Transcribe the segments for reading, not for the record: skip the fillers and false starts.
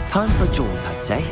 Time for a jaunt, I'd say.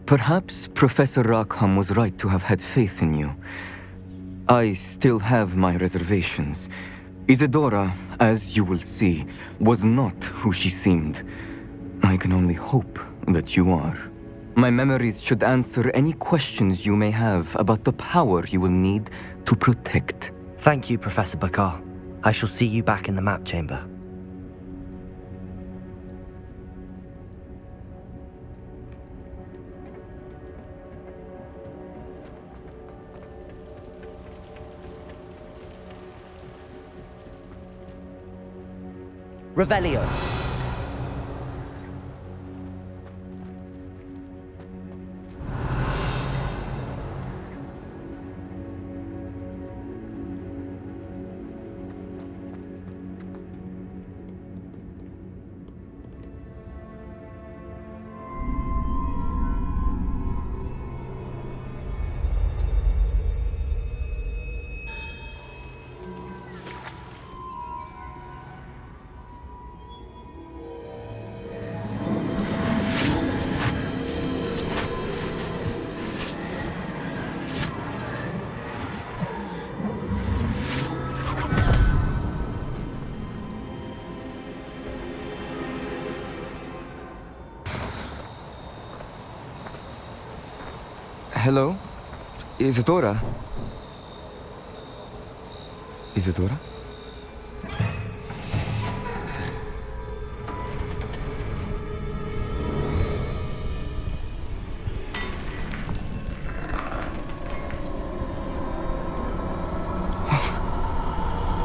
Perhaps Professor Rackham was right to have had faith in you. I still have my reservations. Isadora, as you will see, was not who she seemed. I can only hope that you are. My memories should answer any questions you may have about the power you will need to protect. Thank you, Professor Bakar. I shall see you back in the map chamber. Revelio. Hello? Isadora? Isadora?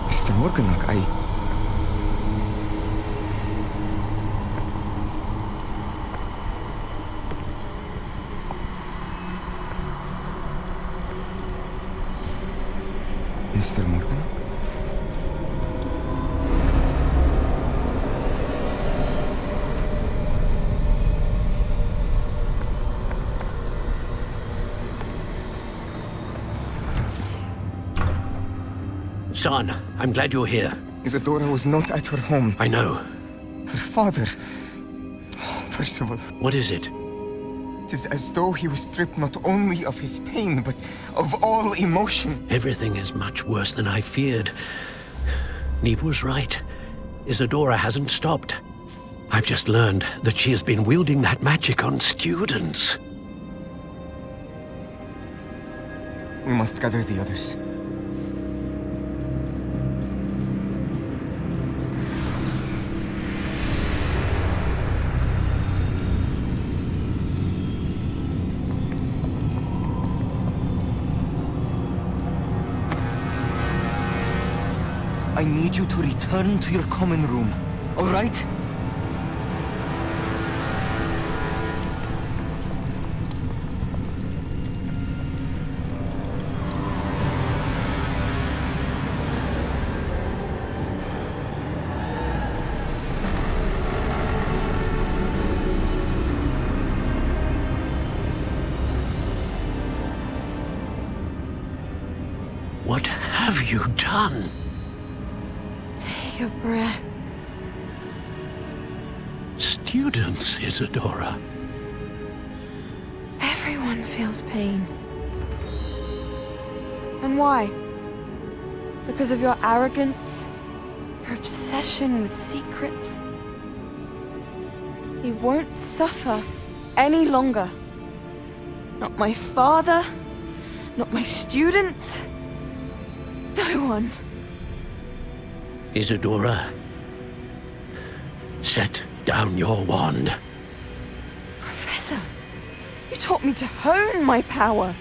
Mr. Morganach, Mr. Morgan? Son, I'm glad you're here. Isadora was not at her home. I know. Her father... Percival. What is it? It is as though he was stripped not only of his pain, but of all emotion. Everything is much worse than I feared. Neve was right. Isadora hasn't stopped. I've just learned that she has been wielding that magic on students. We must gather the others. I need you to return to your common room, all right? What have you done? Take a breath. Students, Isadora. Everyone feels pain. And why? Because of your arrogance? Your obsession with secrets? He won't suffer any longer. Not my father, not my students, no one. Isadora, set down your wand. Professor, you taught me to hone my power,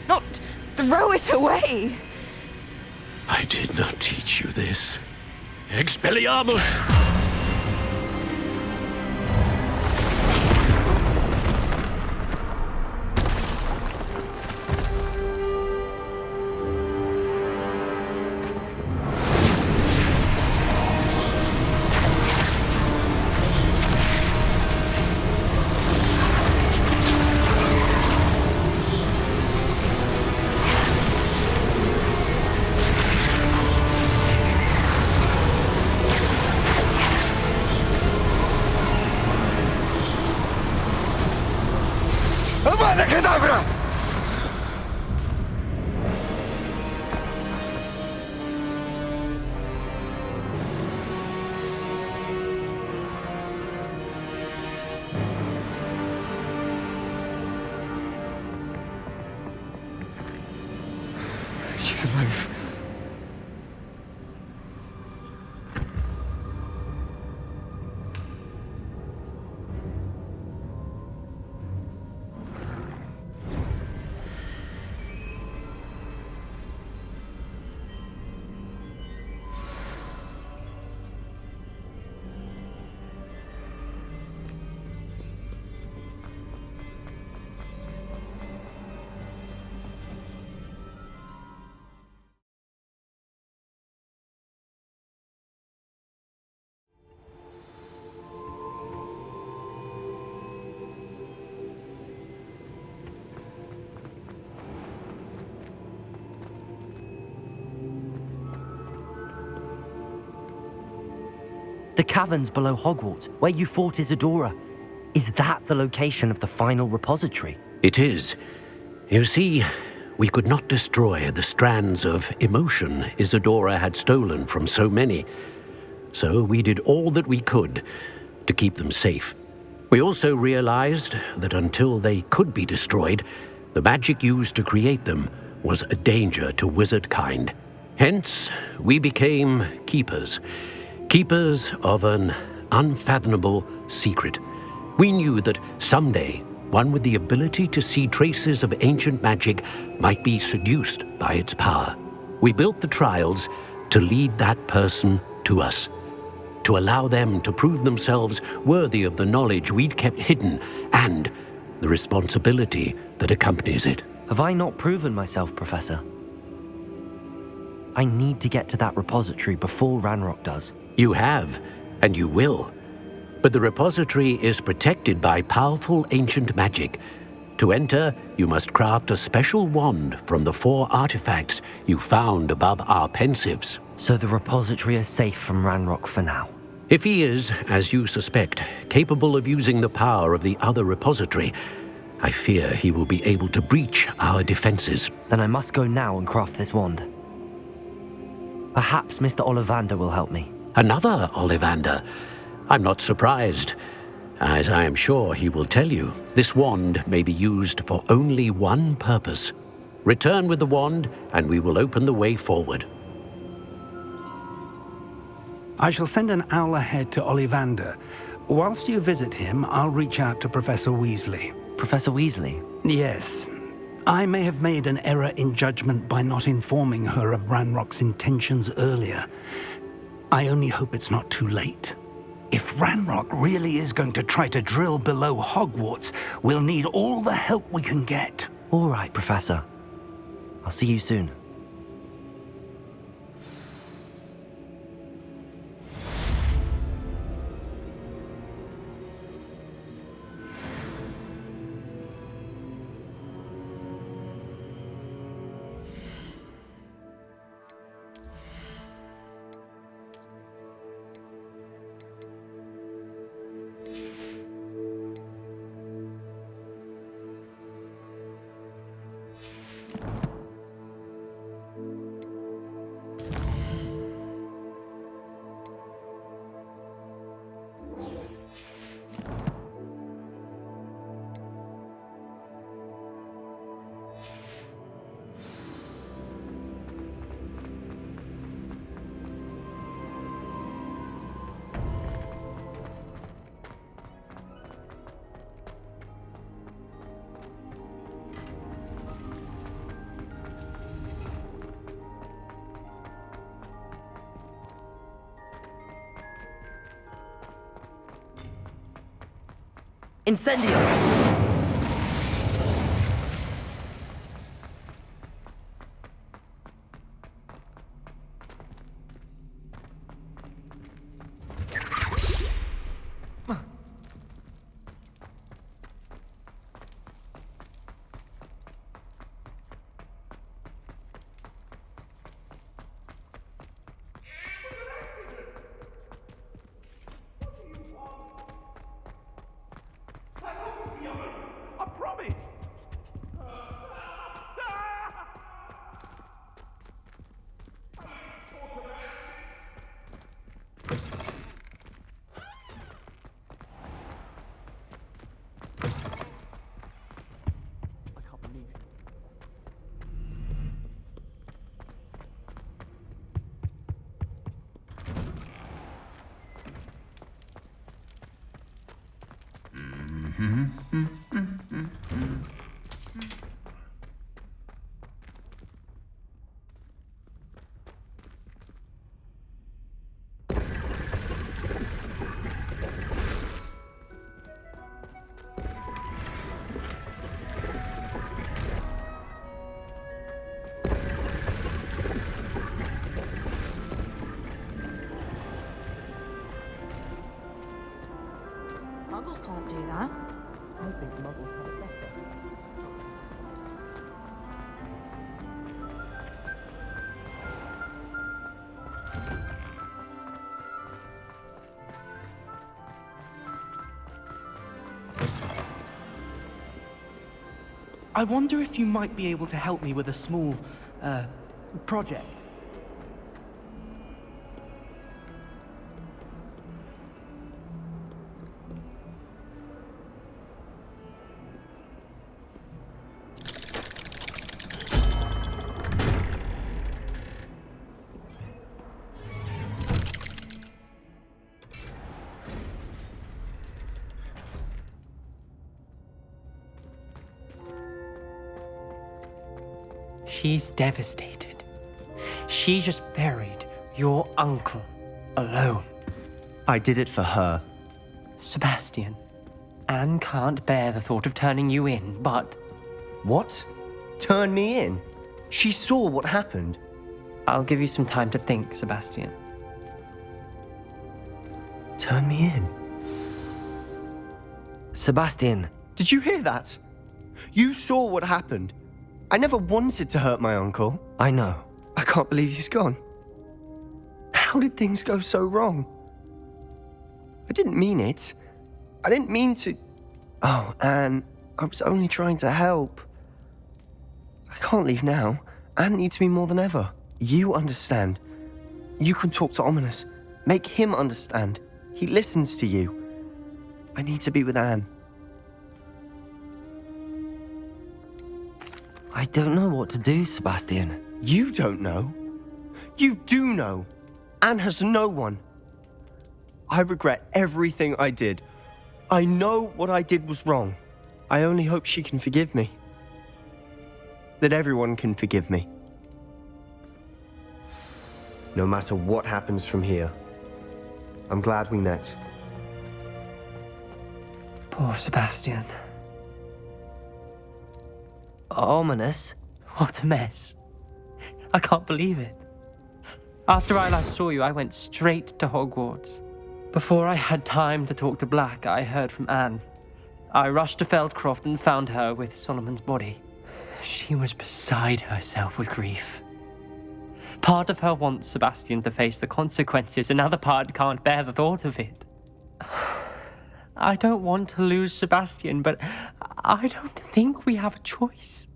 not throw it away. I did not teach you this. Expelliarmus! She's alive. The caverns below Hogwarts, where you fought Isadora. Is that the location of the final repository? It is. You see, we could not destroy the strands of emotion Isadora had stolen from so many. So we did all that we could to keep them safe. We also realized that until they could be destroyed, the magic used to create them was a danger to wizard kind. Hence, we became keepers. Keepers of an unfathomable secret. We knew that someday, one with the ability to see traces of ancient magic might be seduced by its power. We built the trials to lead that person to us, to allow them to prove themselves worthy of the knowledge we'd kept hidden and the responsibility that accompanies it. Have I not proven myself, Professor? I need to get to that repository before Ranrock does. You have, and you will. But the repository is protected by powerful ancient magic. To enter, you must craft a special wand from the 4 artifacts you found above our pensives. So the repository is safe from Ranrock for now. If he is, as you suspect, capable of using the power of the other repository, I fear he will be able to breach our defenses. Then I must go now and craft this wand. Perhaps Mr. Ollivander will help me. Another Ollivander? I'm not surprised. As I am sure he will tell you, this wand may be used for only one purpose. Return with the wand, and we will open the way forward. I shall send an owl ahead to Ollivander. Whilst you visit him, I'll reach out to Professor Weasley. Professor Weasley? Yes. I may have made an error in judgment by not informing her of Ranrock's intentions earlier. I only hope it's not too late. If Ranrock really is going to try to drill below Hogwarts, we'll need all the help we can get. All right, Professor. I'll see you soon. Incendio! Muggles can't do that. I think Muggles have it better. I wonder if you might be able to help me with a small, project. She's devastated. She just buried your uncle alone. I did it for her. Sebastian, Anne can't bear the thought of turning you in, but What? Turn me in? She saw what happened. I'll give you some time to think, Sebastian. Turn me in? Sebastian, Did you hear that? You saw what happened. I never wanted to hurt my uncle. I know. I can't believe he's gone. How did things go so wrong? I didn't mean it. I didn't mean to... Oh, Anne, I was only trying to help. I can't leave now. Anne needs me more than ever. You understand. You can talk to Ominous. Make him understand. He listens to you. I need to be with Anne. I don't know what to do, Sebastian. You don't know. You do know. Anne has no one. I regret everything I did. I know what I did was wrong. I only hope she can forgive me. That everyone can forgive me. No matter what happens from here, I'm glad we met. Poor Sebastian. Ominous? What a mess. I can't believe it. After I last saw you, I went straight to Hogwarts. Before I had time to talk to Black, I heard from Anne. I rushed to Feldcroft and found her with Solomon's body. She was beside herself with grief. Part of her wants Sebastian to face the consequences, another part can't bear the thought of it. I don't want to lose Sebastian, but I don't think we have a choice.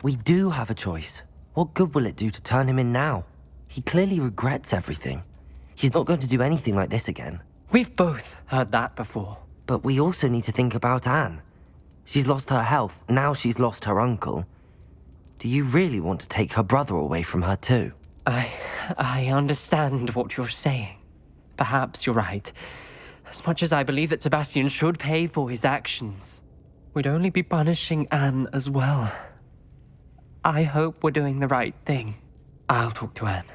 We do have a choice. What good will it do to turn him in now? He clearly regrets everything. He's not going to do anything like this again. We've both heard that before. But we also need to think about Anne. She's lost her health, now she's lost her uncle. Do you really want to take her brother away from her too? I understand what you're saying. Perhaps you're right. As much as I believe that Sebastian should pay for his actions, we'd only be punishing Anne as well. I hope we're doing the right thing. I'll talk to Anne.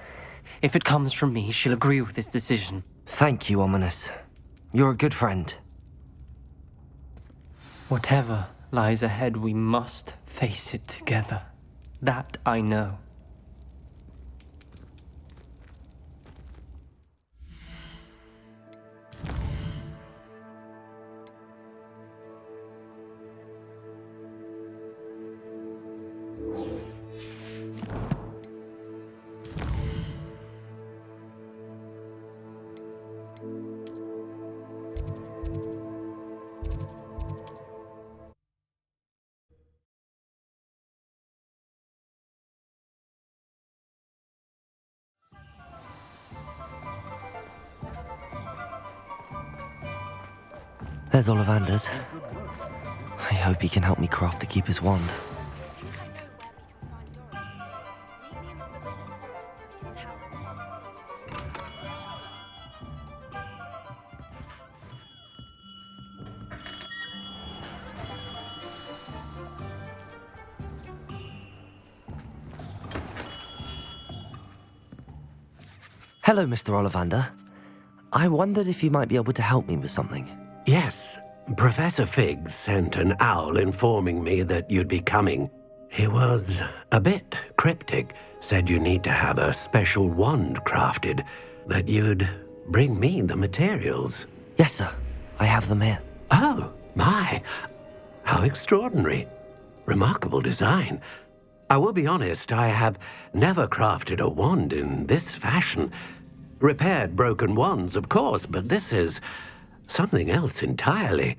If it comes from me, she'll agree with this decision. Thank you, Ominous. You're a good friend. Whatever lies ahead, we must face it together. That I know. There's Ollivander's. I hope he can help me craft the Keeper's wand. Hello, Mr. Ollivander. I wondered if you might be able to help me with something. Yes, Professor Fig sent an owl informing me that you'd be coming. He was a bit cryptic, said you need to have a special wand crafted, that you'd bring me the materials. Yes, sir. I have them here. Oh, my. How extraordinary. Remarkable design. I will be honest, I have never crafted a wand in this fashion. Repaired broken wands, of course, but this is something else entirely.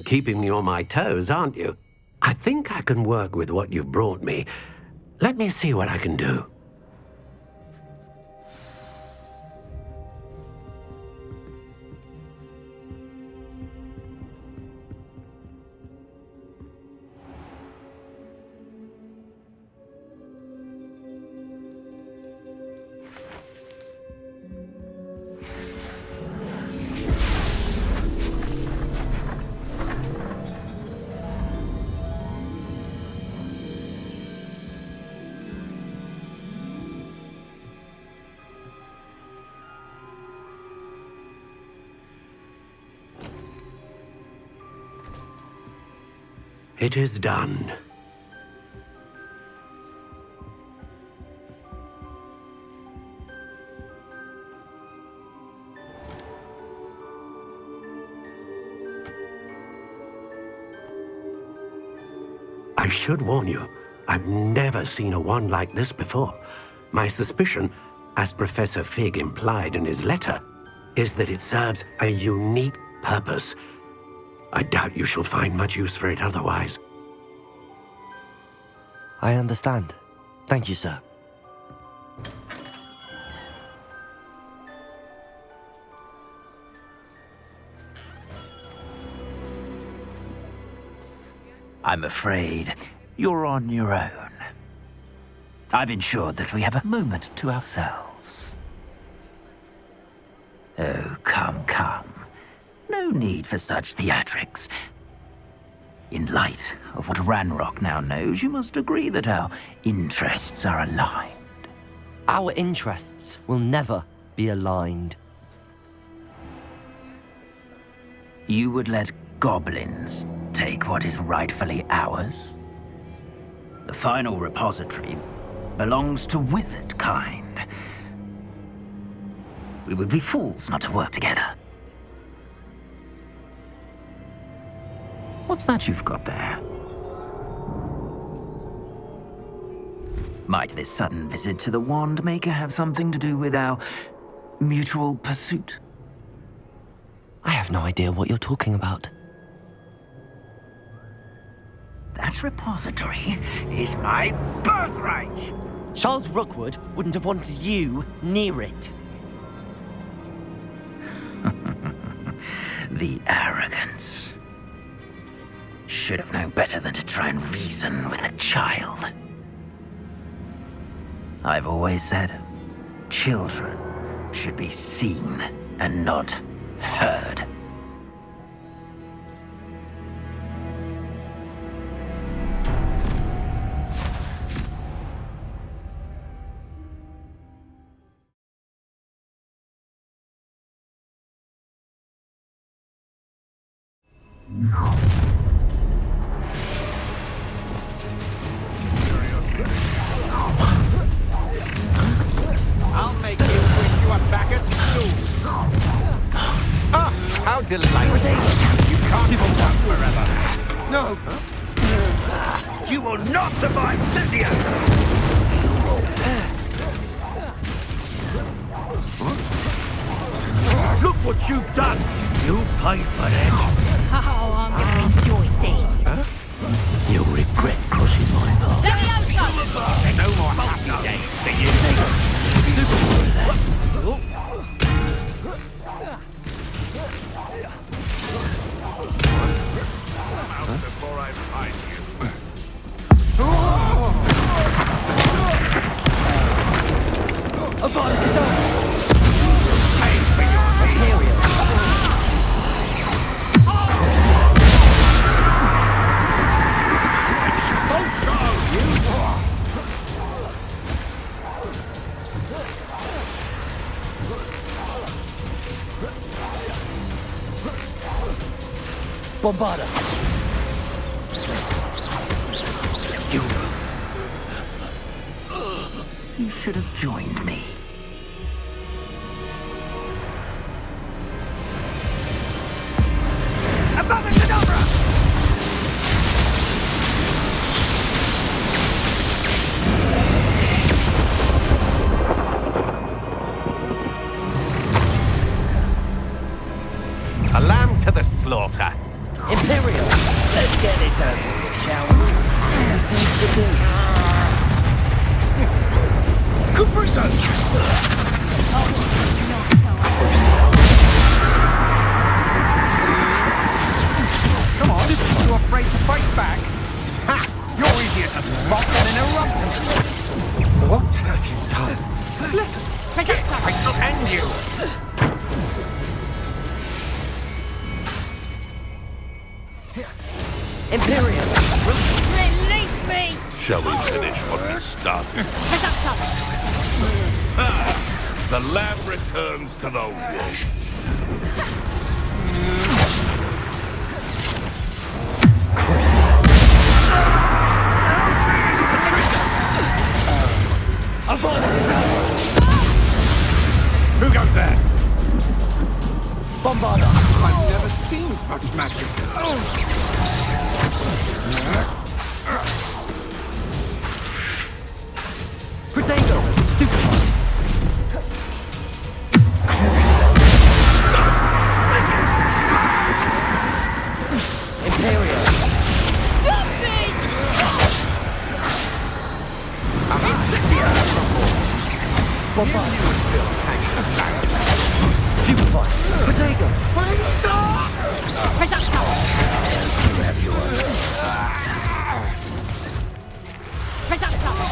Keeping me on my toes, aren't you? I think I can work with what you've brought me. Let me see what I can do. It is done. I should warn you, I've never seen a wand like this before. My suspicion, as Professor Fig implied in his letter, is that it serves a unique purpose. I doubt you shall find much use for it otherwise. I understand. Thank you, sir. I'm afraid you're on your own. I've ensured that we have a moment to ourselves. Oh, come, come. No need for such theatrics. In light of what Ranrock now knows, you must agree that our interests are aligned. Our interests will never be aligned. You would let goblins take what is rightfully ours? The final repository belongs to wizard kind. We would be fools not to work together. What's that you've got there? Might this sudden visit to the Wand Maker have something to do with our mutual pursuit? I have no idea what you're talking about. That repository is my birthright! Charles Rookwood wouldn't have wanted you near it. The arrogance. Should have known better than to try and reason with a child. I've always said, children should be seen and not heard. I'll make you wish you were back at school. Ah, how delightful. You can't hold up forever. No. You will not survive Cynthia! Look what you've done! You paid for it. Oh, I'm gonna enjoy this. You'll regret crossing my path. Let me open! No more happy days for you. Before I find you. Bombarda! You should have joined me. A lamb to the slaughter. Imperial! Let's get it over with, shall we? Come on, you afraid to fight back? Ha! You're easier to spot than an eruption. What have you done? I shall end you. Imperial! Release me! Shall we finish what we started? Ah, The lamb returns to the wolf. Who goes there? Bombarda! I've never seen such magic. Protego! Stupefy! Imperial! stop me! Bombarda! Stupefy! Protego!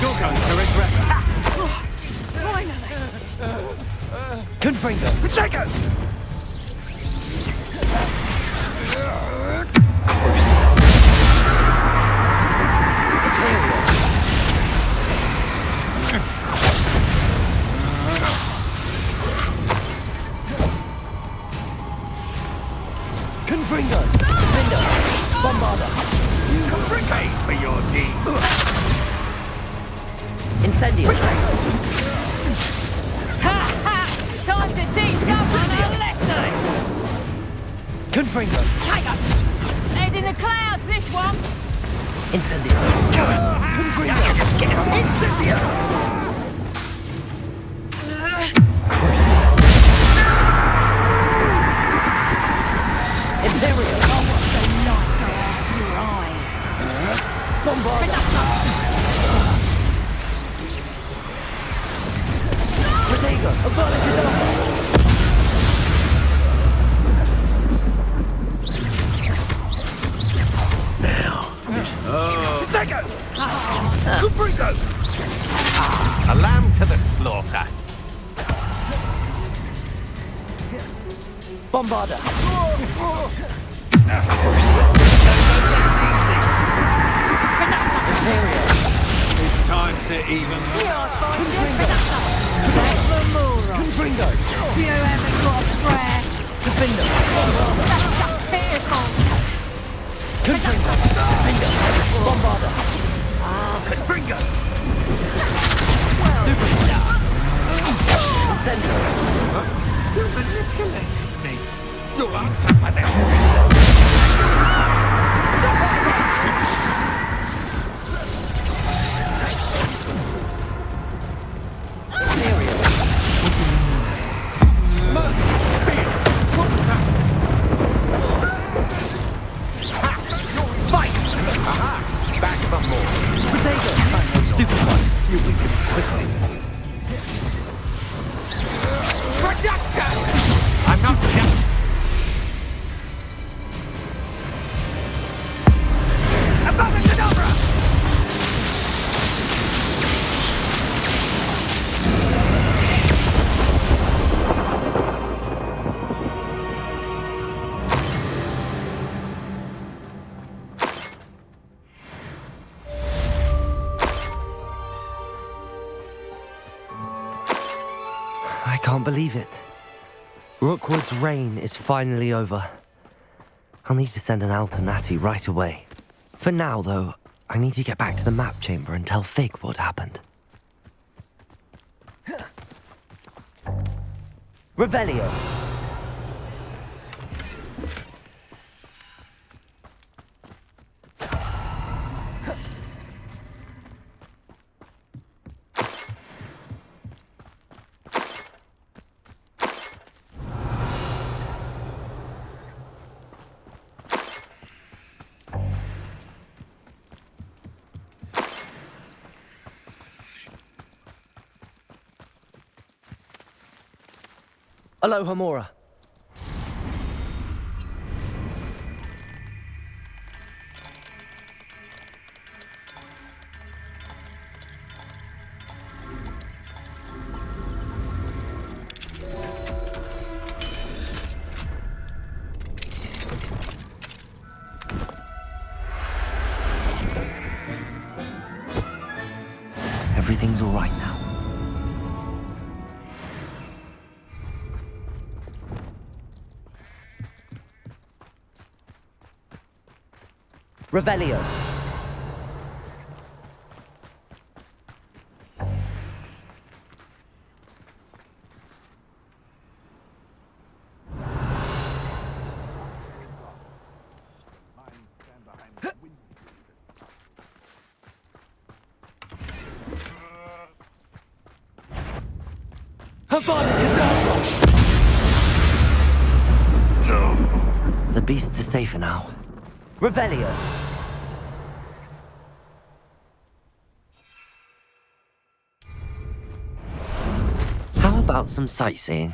You're going to regret that. Confringo! Protego! Confringo! Defender! Bombarda! Pay for your deed. Incendio! Ha ha! Time to teach someone a lesson! Confringo! Tiger! Head in the clouds, this one! Incendio! Confringo! Incendio! Crucible! Imperial! Oh, what the light go out of your eyes! Bombarda! Protego! Avada Protego! Confringo! A lamb to the slaughter. Bombarda! Imperial! It's time to even. Confringo! You haven't got a prayer! Defender! That's just pitiful! You manipulated me. You'll answer for this. Back some more. Potato! Stupid one. You weaken quickly. Production! I'm not done. Abracadabra! I can't believe it. Rookwood's reign is finally over. I'll need to send an Alternati right away. For now, though, I need to get back to the map chamber and tell Fig what happened. Revelio! Aloha Mora. Everything's all right now. Revelio. The beasts are safer now. Revelio. How about some sightseeing?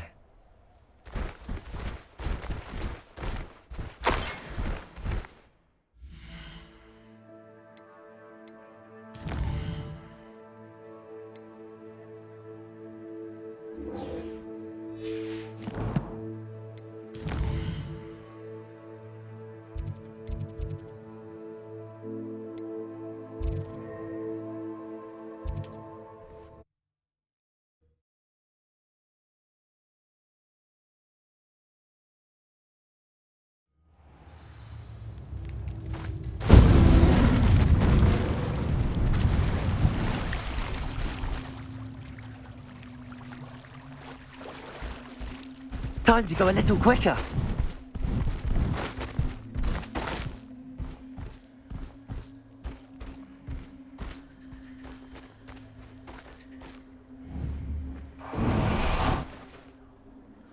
Time to go a little quicker.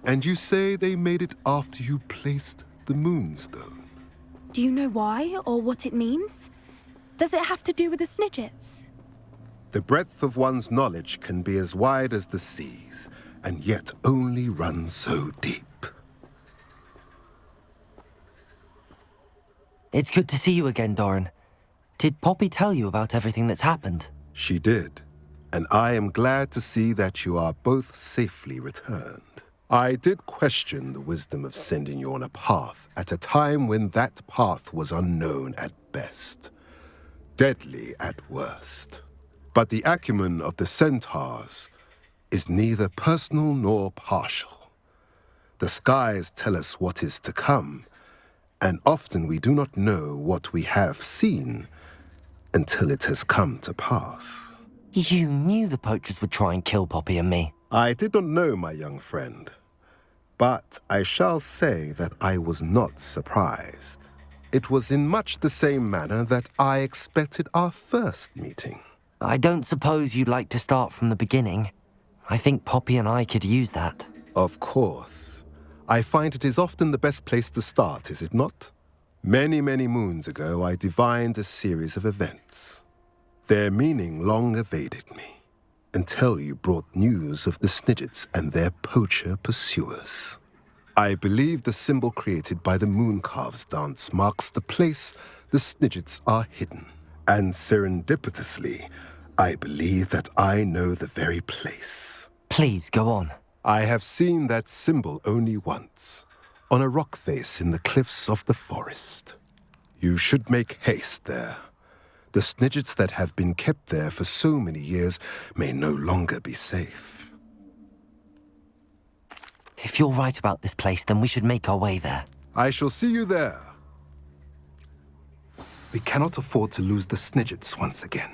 And you say they made it after you placed the Moonstone? Do you know why or what it means? Does it have to do with the Snidgets? The breadth of one's knowledge can be as wide as the seas, and yet only run so deep. It's good to see you again, Doran. Did Poppy tell you about everything that's happened? She did, and I am glad to see that you are both safely returned. I did question the wisdom of sending you on a path at a time when that path was unknown at best, deadly at worst. But the acumen of the centaurs is neither personal nor partial. The skies tell us what is to come, And often we do not know what we have seen until it has come to pass. You knew the poachers would try and kill Poppy and me. I did not know, my young friend. But I shall say that I was not surprised. It was in much the same manner that I expected our first meeting. I don't suppose you'd like to start from the beginning. I think Poppy and I could use that. Of course. I find it is often the best place to start, is it not? Many, many moons ago, I divined a series of events. Their meaning long evaded me, until you brought news of the Snidgets and their poacher pursuers. I believe the symbol created by the Mooncalves dance marks the place the Snidgets are hidden. And serendipitously, I believe that I know the very place. Please, go on. I have seen that symbol only once, on a rock face in the cliffs of the forest. You should make haste there. The Snidgets that have been kept there for so many years may no longer be safe. If you're right about this place, then we should make our way there. I shall see you there. We cannot afford to lose the Snidgets once again.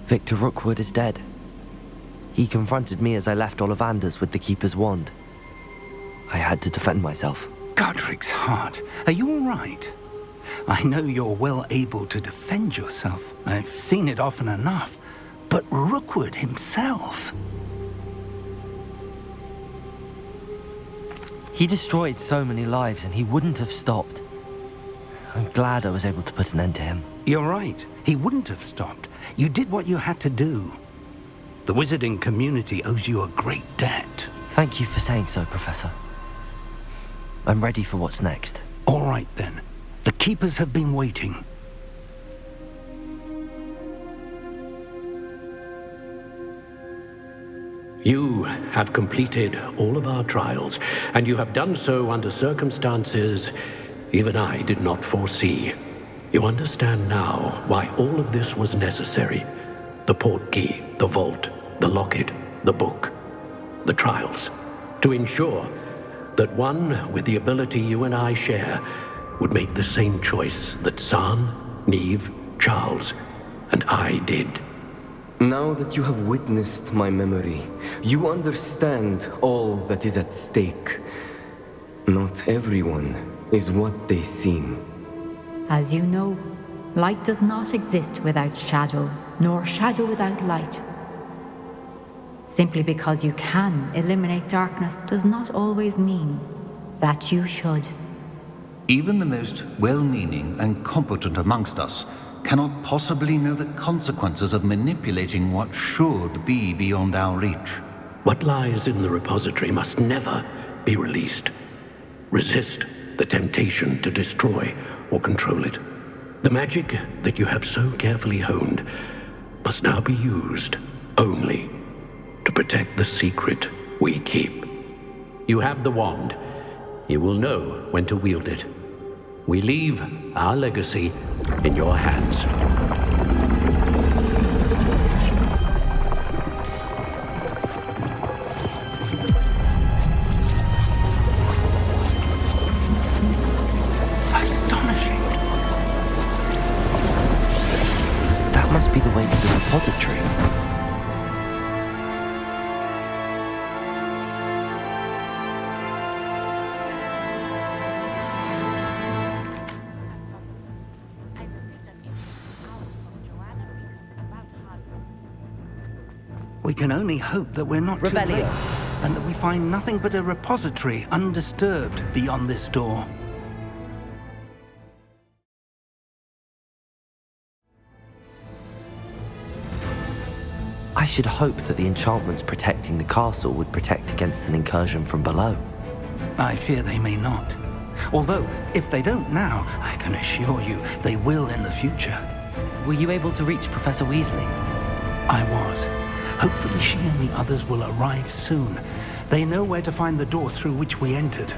Victor Rookwood is dead. He confronted me as I left Ollivander's with the Keeper's wand. I had to defend myself. Godric's heart, are you all right? I know you're well able to defend yourself. I've seen it often enough. But Rookwood himself... He destroyed so many lives and he wouldn't have stopped. I'm glad I was able to put an end to him. You're right. He wouldn't have stopped. You did what you had to do. The wizarding community owes you a great debt. Thank you for saying so, Professor. I'm ready for what's next. All right, then. The Keepers have been waiting. You have completed all of our trials, and you have done so under circumstances even I did not foresee. You understand now why all of this was necessary. The portkey, the vault, the locket, the book, the trials. To ensure that one with the ability you and I share would make the same choice that San, Neve, Charles, and I did. Now that you have witnessed my memory, you understand all that is at stake. Not everyone is what they seem. As you know, light does not exist without shadow, nor shadow without light. Simply because you can eliminate darkness does not always mean that you should. Even the most well-meaning and competent amongst us cannot possibly know the consequences of manipulating what should be beyond our reach. What lies in the repository must never be released. Resist the temptation to destroy or control it. The magic that you have so carefully honed must now be used only to protect the secret we keep. You have the wand. You will know when to wield it. We leave our legacy in your hands. Astonishing. That must be the way to the repository. We can only hope that we're not too late, and that we find nothing but a repository undisturbed beyond this door. I should hope that the enchantments protecting the castle would protect against an incursion from below. I fear they may not. Although, if they don't now, I can assure you they will in the future. Were you able to reach Professor Weasley? I was. Hopefully she and the others will arrive soon. They know where to find the door through which we entered.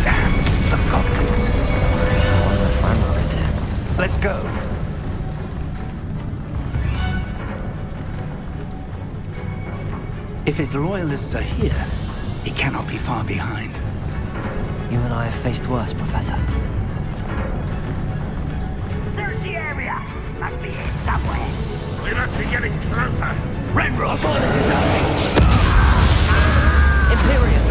Damn, the goblins. I wonder if Ranrock is here. Let's go. If his loyalists are here, he cannot be far behind. You and I have faced worse, Professor. Search the area! Must be here somewhere. We must be getting closer. Ranrock! Imperial!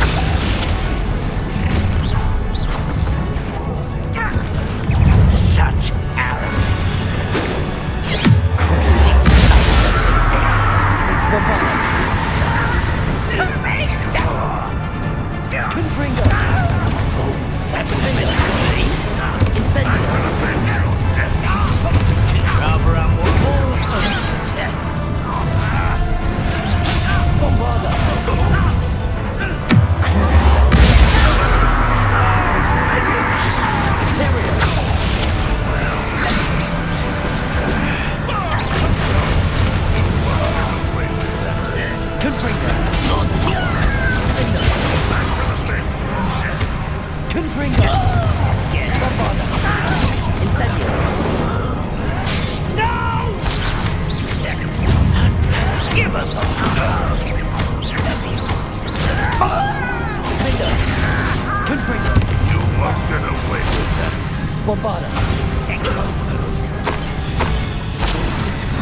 Such arrogance!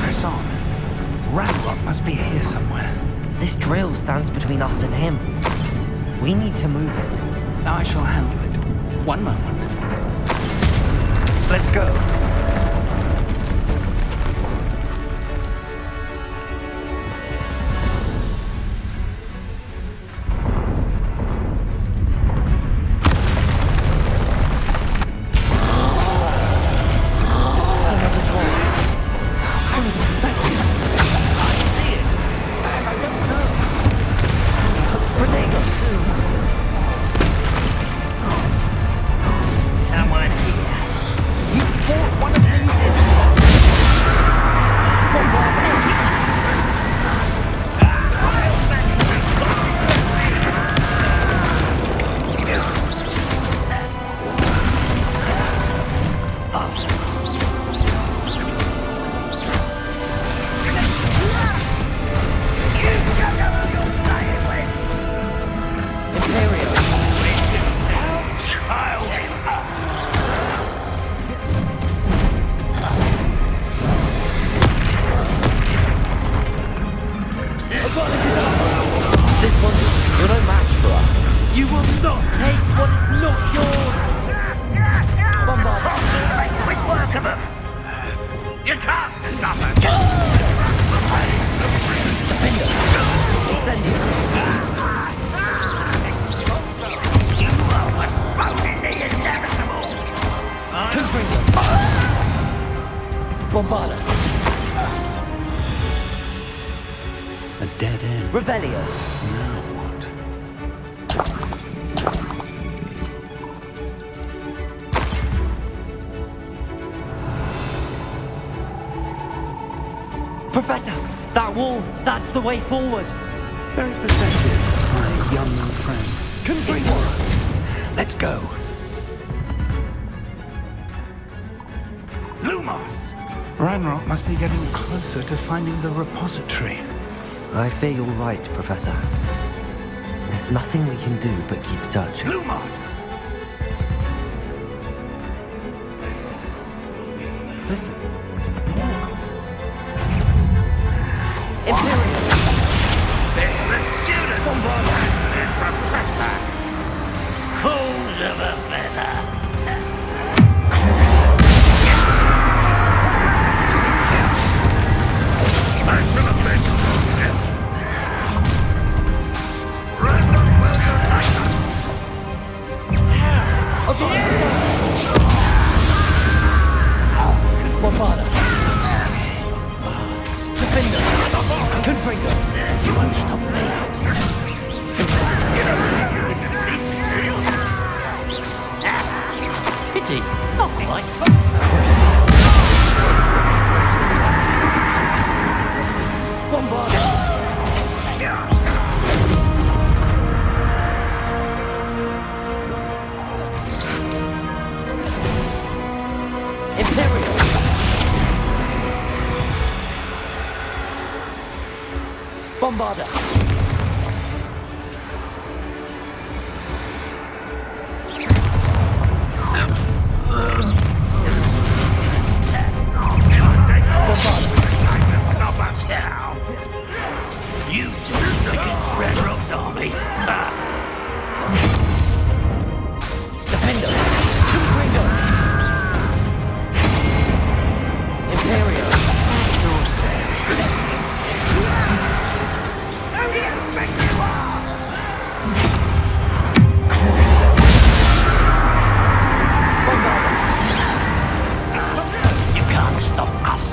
Press on. Ranrock must be here somewhere. This drill stands between us and him. We need to move it. I shall handle it. One moment. Let's go. Bombarda. A dead end. Revelio. Now what? Professor, that wall, that's the way forward. Very perceptive, my young friend. Confringo. Let's go. Lumos! Ranrock must be getting closer to finding the repository. I fear you're right, Professor. There's nothing we can do but keep searching. Lumos! Listen. Imperial! It's the student! And Professor! Fools of a feather! I should have been closer. Random will unite us! Bombarda. Defender. Confringo. You won't stop me. Pity. Not quite. Bombarda. Imperial. Bombarda. You turned against Ranrock's army. Defender. Confringo. Imperial. You're savage. Who do you think you are? You can't stop us.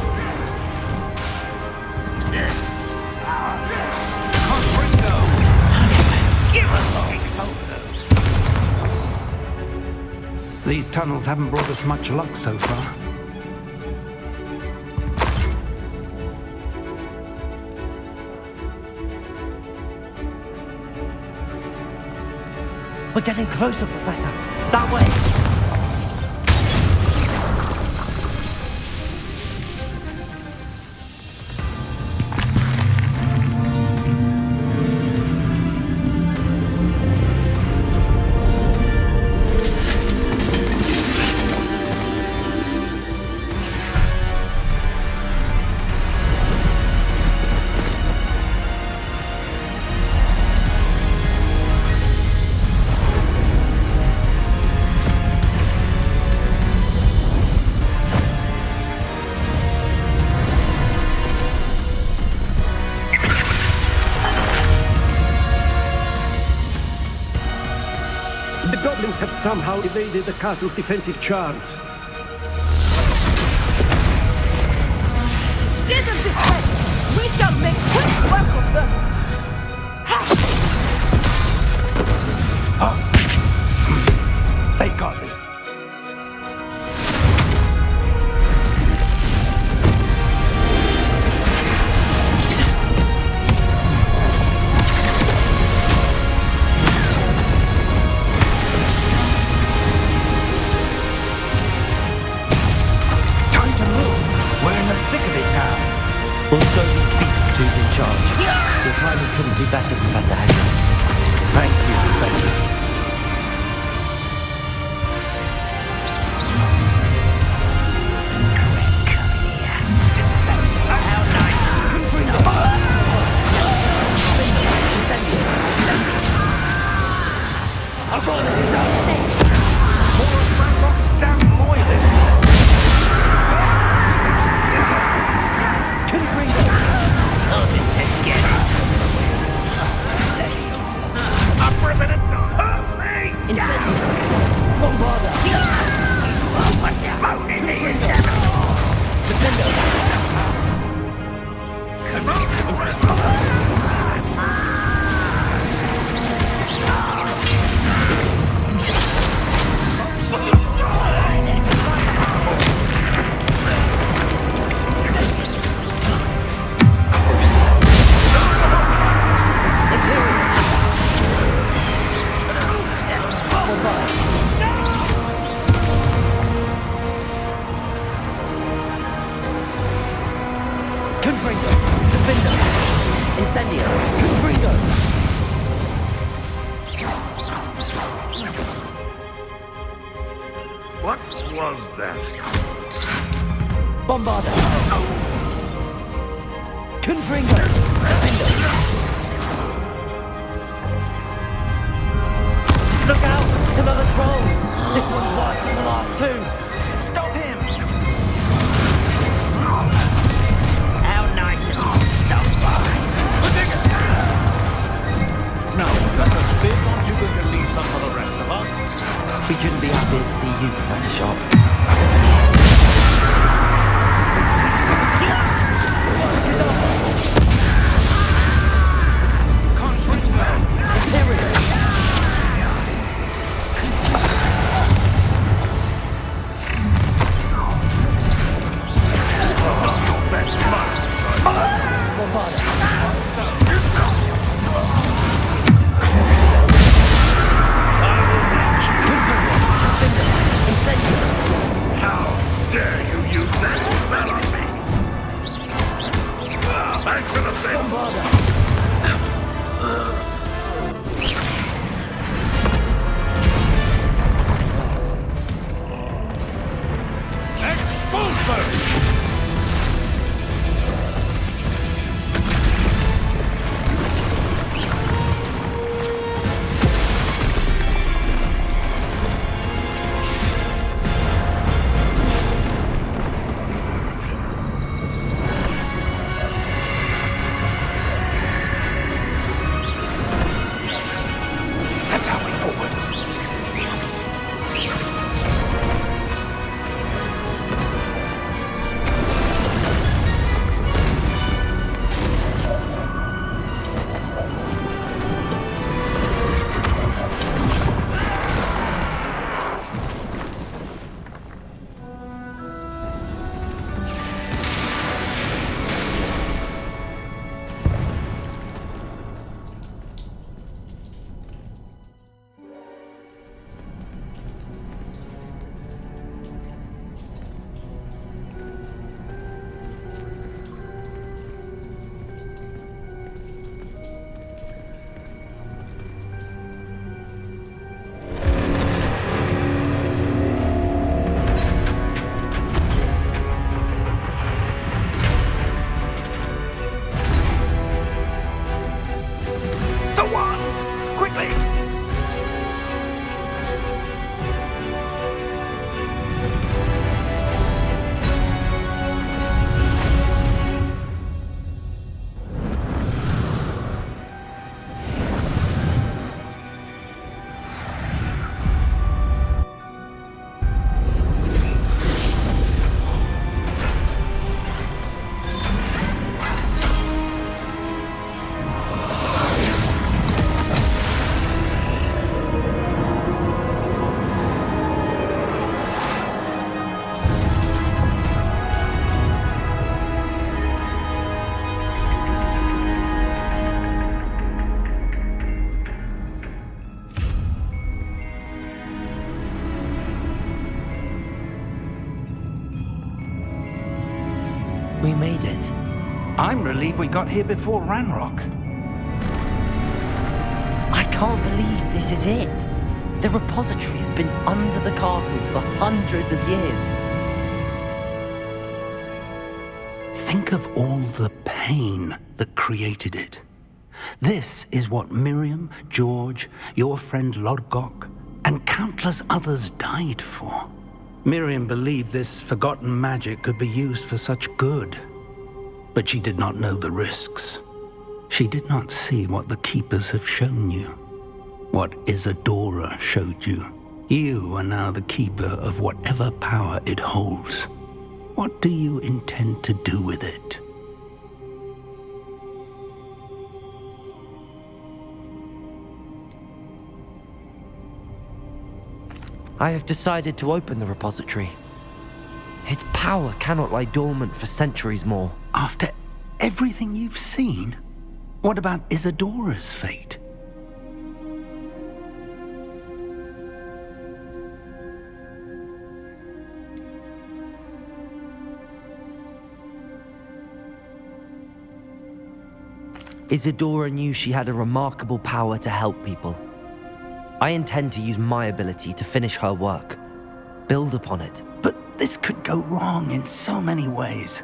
These tunnels haven't brought us much luck so far. We're getting closer, Professor. That way. The goblins have somehow evaded the castle's defensive charms. Steer them this way! We shall make quick work of them! They got this. Time to move. We're in the thick of it now. We'll show these beasts who's in charge. Your timing couldn't be better, Professor Henry. Thank you, Professor. I'm ripping it. Confringo! Defender! Incendio! Confringo! What was that? Bombarda! Confringo! Defender! Look out! Another troll! This one's worse than the last two! Stop him! How nice of you to stop by. Now, Professor Spin, aren't you going to leave some for the rest of us? We couldn't be happier to see you, Professor Sharp. How dare you use that spell on me? Back to the bed. Expulso! That's our way forward. The wand! Quickly! We made it. I'm relieved we got here before Ranrock. I can't believe this is it. The repository has been under the castle for hundreds of years. Think of all the pain that created it. This is what Miriam, George, your friend Lodgok, and countless others died for. Miriam believed this forgotten magic could be used for such good, but she did not know the risks. She did not see what the Keepers have shown you, what Isadora showed you. You are now the Keeper of whatever power it holds. What do you intend to do with it? I have decided to open the repository. Its power cannot lie dormant for centuries more. After everything you've seen? What about Isadora's fate? Isadora knew she had a remarkable power to help people. I intend to use my ability to finish her work, build upon it. But this could go wrong in so many ways.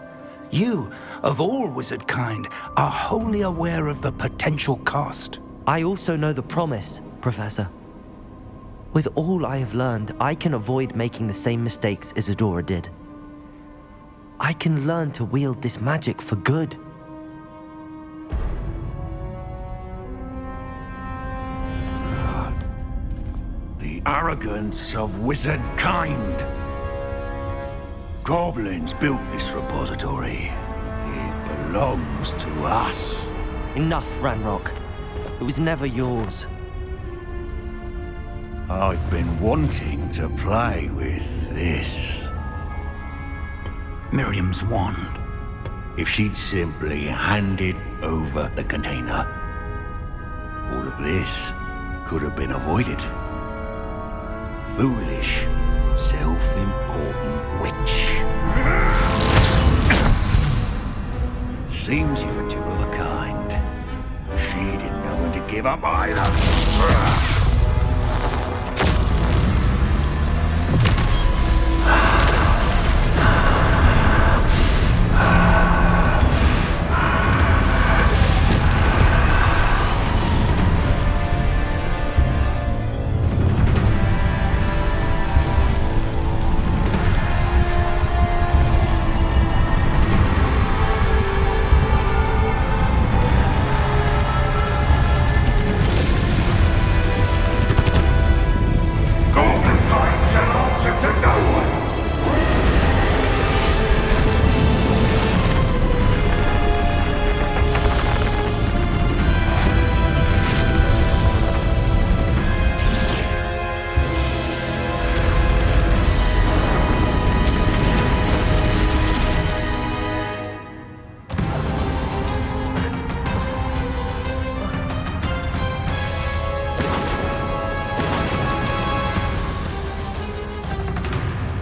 You, of all wizard kind, are wholly aware of the potential cost. I also know the promise, Professor. With all I have learned, I can avoid making the same mistakes Isadora did. I can learn to wield this magic for good. The arrogance of wizard kind. Goblins built this repository. It belongs to us. Enough, Ranrock. It was never yours. I've been wanting to play with this. Miriam's wand. If she'd simply handed over the container, all of this could have been avoided. Foolish, self-important witch. Seems you were two of a kind. She didn't know when to give up either.